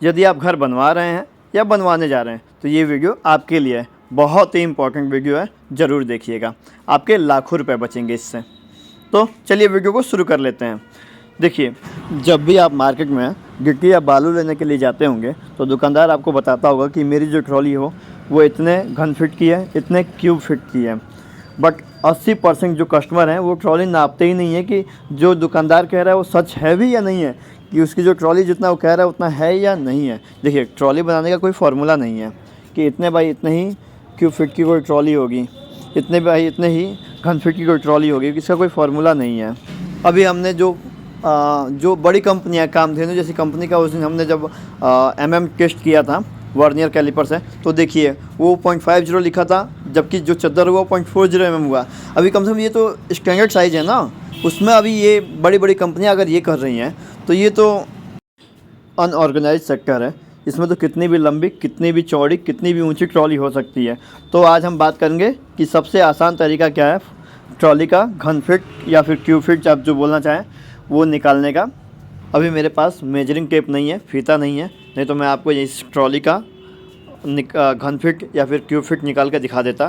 यदि आप घर बनवा रहे हैं या बनवाने जा रहे हैं तो ये वीडियो आपके लिए है। बहुत ही इंपॉर्टेंट वीडियो है, ज़रूर देखिएगा, आपके लाखों रुपए बचेंगे इससे। तो चलिए वीडियो को शुरू कर लेते हैं। देखिए, जब भी आप मार्केट में गिट्टी या बालू लेने के लिए जाते होंगे तो दुकानदार आपको बताता होगा कि मेरी जो ट्रॉली हो वो इतने घन फीट की है, इतने क्यूब फीट की है। बट 80% जो कस्टमर हैं वो ट्रॉली नापते ही नहीं है कि जो दुकानदार कह रहा है वो सच है भी या नहीं है, कि उसकी जो ट्रॉली जितना वो कह रहा है उतना है या नहीं है। देखिए, ट्रॉली बनाने का कोई फार्मूला नहीं है कि इतने बाई इतने ही क्यूब फीट की कोई ट्रॉली होगी, इतने बाई इतने ही घन फीट की कोई ट्रॉली होगी, इसका कोई फार्मूला नहीं है। अभी हमने जो बड़ी कंपनियां, कामधेनु जैसी कंपनी का उस दिन हमने जब MM टेस्ट किया था वर्नियर कैलिपर से, तो देखिए वो 0.50 लिखा था, जबकि जो चद्दर हुआ 0.40 mm हुआ। अभी कम से कम ये तो स्टैंडर्ड साइज़ है ना, उसमें अभी ये बड़ी बड़ी कंपनियां अगर ये कर रही हैं तो ये तो अनऑर्गेनाइज सेक्टर है। इसमें तो कितनी भी लंबी, कितनी भी चौड़ी, कितनी भी ऊंची ट्रॉली हो सकती है। तो आज हम बात करेंगे कि सबसे आसान तरीका क्या है ट्रॉली का घन फीट या फिर क्यूब फीट आप जो बोलना चाहें वो निकालने का। अभी मेरे पास मेजरिंग टेप नहीं है, फीता नहीं है, नहीं तो मैं आपको इस ट्रॉली का घन फीट या फिर क्यूब फीट निकाल के दिखा देता।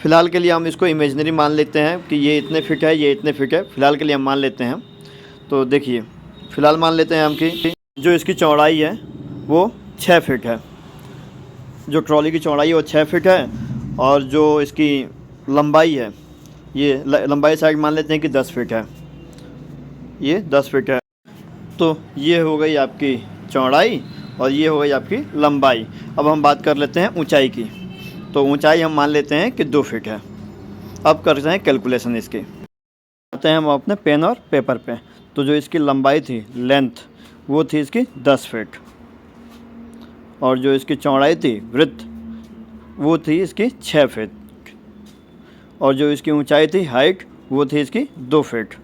फ़िलहाल के लिए हम इसको इमेजनरी मान लेते हैं कि ये इतने फिट है, ये इतने फिट है, फ़िलहाल के लिए हम मान लेते हैं। तो देखिए, फ़िलहाल मान लेते हैं हम कि जो इसकी चौड़ाई है वो 6 फीट है। जो ट्रॉली की चौड़ाई है वो 6 फीट है, और जो इसकी लंबाई है, ये लंबाई साइड मान लेते हैं कि 10 फीट है, ये 10 फीट है। तो ये हो गई आपकी चौड़ाई और ये हो गई आपकी लंबाई। अब हम बात कर लेते हैं ऊंचाई की। तो ऊंचाई हम मान लेते हैं कि 2 फीट है। अब करते हैं कैलकुलेशन इसकी। आते हैं हम अपने पेन और पेपर पे। तो जो इसकी लंबाई थी, लेंथ, वो थी इसकी 10 फीट, और जो इसकी चौड़ाई थी, विड्थ, वो थी इसकी 6 फीट, और जो इसकी ऊंचाई थी, हाइट, वो थी इसकी 2 फीट,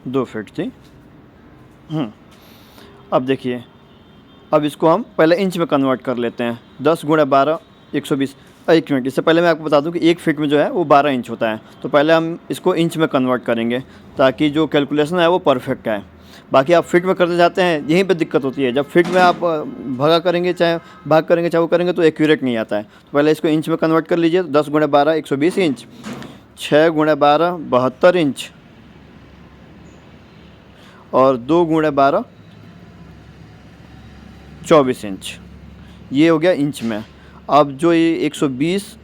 2 फीट थी। अब देखिए, अब इसको हम पहले इंच में कन्वर्ट कर लेते हैं। 10 × 12 120। एक मिनट, इससे पहले मैं आपको बता दूं कि 1 फीट में जो है वो 12 इंच होता है। तो पहले हम इसको इंच में कन्वर्ट करेंगे ताकि जो कैलकुलेशन है वो परफेक्ट आए। बाकी आप फिट में करते जाते हैं, यहीं पे दिक्कत होती है। जब फिट में आप भाग करेंगे चाहे वो करेंगे तो एक्यूरेट नहीं आता है। तो पहले इसको इंच में कन्वर्ट कर लीजिए। 10 × 12 120 इंच, 6 × 12 72 इंच, और 2 × 12 24 इंच। ये हो गया इंच में। अब जो ये 120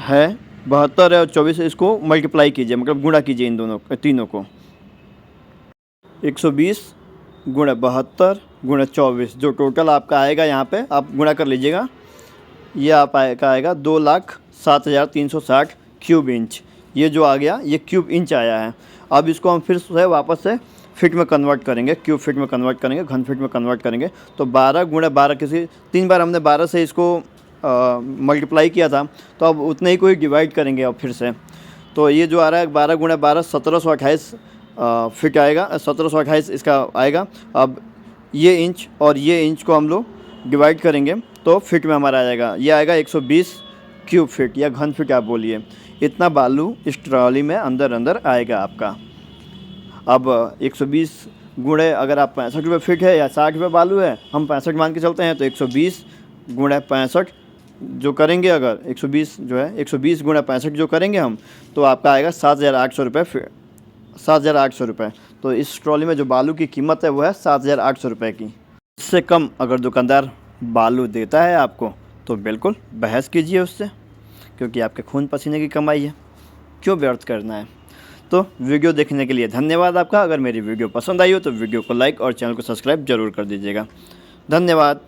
है, 72 है और 24 है, इसको मल्टीप्लाई कीजिए, मतलब गुणा कीजिए इन दोनों तीनों को। 120 × 72 × 24, जो टोटल आपका आएगा यहाँ पे आप गुणा कर लीजिएगा। ये आपका आएगा 2,07,360 क्यूब इंच। ये जो आ गया ये क्यूब इंच आया है। अब इसको हम फिर से वापस से फिट में कन्वर्ट करेंगे, क्यूब फिट में कन्वर्ट करेंगे, घन फिट में कन्वर्ट करेंगे। तो 12 × 12, किसी 3 बार हमने 12 से इसको मल्टीप्लाई किया था, तो अब उतने ही को ही डिवाइड करेंगे अब फिर से। तो ये जो आ रहा है 12 × 12 1728 फिट आएगा, 1728 इसका आएगा। अब ये इंच और ये इंच को हम लोग डिवाइड करेंगे तो फिट में हमारा आ जाएगा, ये आएगा 120 क्यूब फिट या घन फिट आप बोलिए। इतना बालू इस ट्रॉली में अंदर आएगा आपका। अब 120 गुणे, अगर आप 65 रुपये फिट है या 60 रुपये बालू है, हम 65 मान के चलते हैं, तो 120 × 65 जो करेंगे, अगर 120 जो है 120 × 65 जो करेंगे हम, तो आपका आएगा 7,800 रुपये, 7,800 रुपये। तो इस ट्रॉली में जो बालू की कीमत है वो है 7,800 रुपये की। इससे कम अगर दुकानदार बालू देता है आपको तो बिल्कुल बहस कीजिए उससे, क्योंकि आपके खून पसीने की कमाई है, क्यों व्यर्थ करना है। तो वीडियो देखने के लिए धन्यवाद आपका। अगर मेरी वीडियो पसंद आई हो तो वीडियो को लाइक और चैनल को सब्सक्राइब ज़रूर कर दीजिएगा। धन्यवाद।